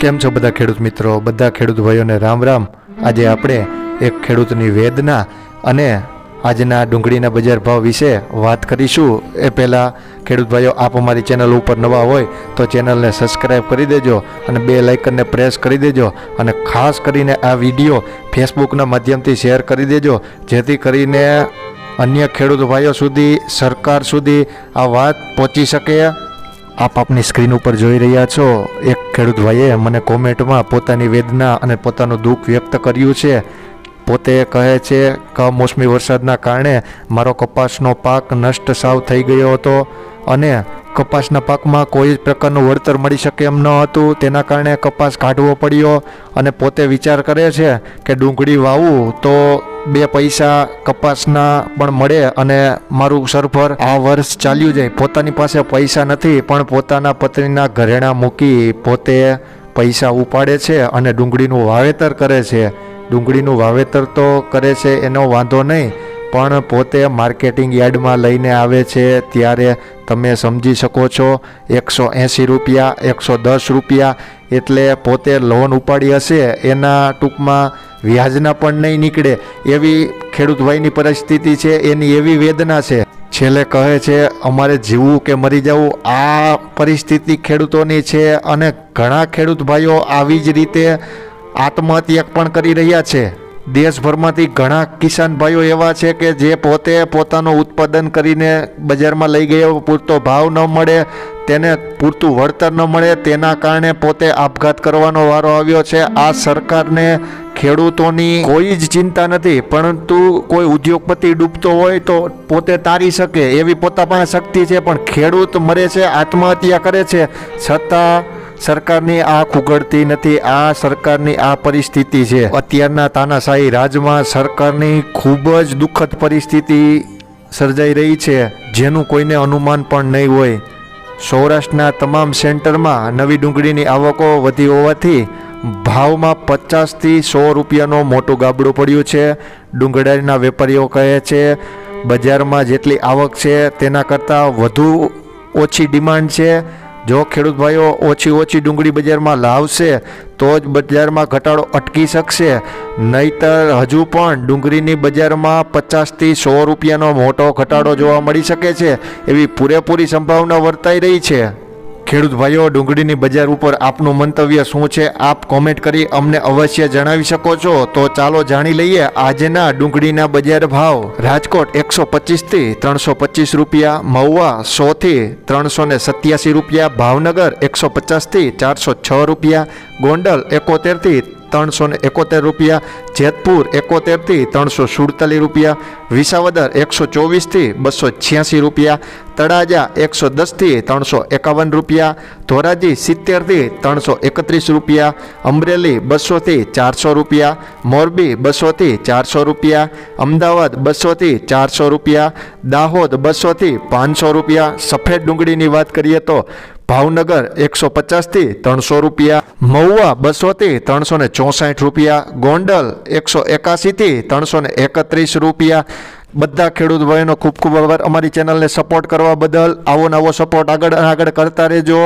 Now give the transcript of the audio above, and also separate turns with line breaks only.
કેમ છો બધા ખેડૂત મિત્રો, બધા ખેડૂત ભાઈઓને રામ રામ। આજે આપણે એક ખેડૂતની વેદના અને આજના ડુંગળીના બજાર ભાવ વિશે વાત કરીશું। એ પહેલાં ખેડૂત ભાઈઓ, આપ અમારી ચેનલ ઉપર નવા હોય તો ચેનલને સબસ્ક્રાઈબ કરી દેજો અને બેલ આઇકનને પ્રેસ કરી દેજો અને ખાસ કરીને આ વિડીયો ફેસબુકના માધ્યમથી શેર કરી દેજો, જેથી કરીને અન્ય ખેડૂત ભાઈઓ સુધી, સરકાર સુધી આ વાત પહોંચી શકે। આપ આપની સ્ક્રીન ઉપર જોઈ રહ્યા છો, એક ખેડૂત ભાઈએ મને કોમેન્ટમાં પોતાની વેદના અને પોતાનું દુઃખ વ્યક્ત કર્યું છે। પોતે કહે છે કમોસમી વરસાદના કારણે મારો કપાસનો પાક નષ્ટ સાવ થઈ ગયો હતો અને કપાસના પાકમાં કોઈ જ પ્રકારનું વળતર મળી શકે એમ ન હતું। તેના કારણે કપાસ કાઢવો પડ્યો અને પોતે વિચાર કરે છે કે ડુંગળી વાવું તો 2 પૈસા કપાસના પણ મળે અને મારું સરભર આ વર્ષ ચાલ્યું જાય। પોતાની પાસે પૈસા નથી પણ પોતાના પત્નીના ઘરેણાં મૂકી પોતે પૈસા ઉપાડે છે અને ડુંગળીનું વાવેતર કરે છે। ડુંગળીનું વાવેતર તો કરે છે એનો વાંધો નહીં, પણ પોતે માર્કેટિંગ યાર્ડમાં લઈને આવે છે ત્યારે તમે સમજી શકો છો 180 રૂપિયા, 110 રૂપિયા, એટલે પોતે લોન ઉપાડી હશે એના ટૂંકમાં વ્યાજના પણ નહીં નીકળે એવી ખેડૂત ભાઈની પરિસ્થિતિ છે, એની એવી વેદના છે। છેલ્લે કહે છે અમારે જીવવું કે મરી જવું, આ પરિસ્થિતિ ખેડૂતોની છે અને ઘણા ખેડૂત ભાઈઓ આવી જ રીતે આત્મહત્યા પણ કરી રહ્યા છે। દેશભરમાંથી ઘણા કિસાન ભાઈઓ એવા છે કે જે પોતે પોતાનું ઉત્પાદન કરીને બજારમાં લઈ ગયો, પૂરતો ભાવ ન મળે, તેને પૂરતું વળતર ન મળે, તેના કારણે પોતે આપઘાત કરવાનો વારો આવ્યો છે। આ સરકારને ખેડૂતોની કોઈ જ ચિંતા નથી, પરંતુ કોઈ ઉદ્યોગપતિ ડૂબતો હોય તો પોતે તારી શકે એવી પોતા પાસે શક્તિ છે, પણ ખેડૂત મરે છે, આત્મહત્યા કરે છે, છતાં સરકારની આંખ ઉઘડતી નથી। આ સરકારની આ પરિસ્થિતિ છે। અત્યારના તાનાશાહી રાજમાં સરકારની ખૂબ જ દુઃખદ પરિસ્થિતિ સર્જાઈ રહી છે, જેનું કોઈને અનુમાન પણ નહીં હોય। સૌરાષ્ટ્રના તમામ સેન્ટરમાં નવી ડુંગળીની આવકો વધી હોવાથી ભાવમાં 50 થી 100 રૂપિયાનો મોટું ગાબડું પડ્યું છે। ડુંગળીના વેપારીઓ કહે છે બજારમાં જેટલી આવક છે તેના કરતાં વધુ ઓછી ડિમાન્ડ છે। જો ખેડૂત ભાઈઓ ઓછી ડુંગળી બજારમાં લાવશે તો જ બજારમાં ઘટાડો અટકી શકશે, નહીતર હજુ પણ ડુંગળીની બજારમાં 50 થી 100 રૂપિયાનો મોટો ઘટાડો જોવા મળી શકે છે એવી પૂરેપૂરી સંભાવના વર્તાઈ રહી છે। ખેડૂત ભાઈઓ, ડુંગળીની બજાર ઉપર આપનું મંતવ્ય શું છે? આપ કોમેન્ટ કરી અમને અવશ્ય જણાવી શકો છો। તો ચાલો જાણી લઈએ આજના ડુંગળીના બજાર ભાવ। રાજકોટ 125 થી 325 રૂપિયા, મહુવા 100 થી 387 રૂપિયા, ભાવનગર 150 થી 406 રૂપિયા, ગોંડલ 71 થી 371 રૂપિયા, જેતપુર 71 થી 347 રૂપિયા, વિસાવદર 124 થી 286 રૂપિયા, તળાજા 110 થી 351 રૂપિયા, ધોરાજી 70 થી 331 રૂપિયા, અમરેલી 200 થી 400 રૂપિયા, મોરબી 200 થી 400 રૂપિયા, અમદાવાદ 200 થી 400 રૂપિયા, દાહોદ 200 થી 500 રૂપિયા। સફેદ ડુંગળીની વાત કરીએ તો ભાવનગર 150 થી 300 રૂપિયા, મહુવા 200 થી 364 રૂપિયા, ગોંડલ 181 થી 331 રૂપિયા। બધા ખેડૂત ભાઈઓનો ખૂબ ખૂબ આભાર અમારી ચેનલને સપોર્ટ કરવા બદલ। આવો નવો સપોર્ટ આગળ કરતા રહેજો।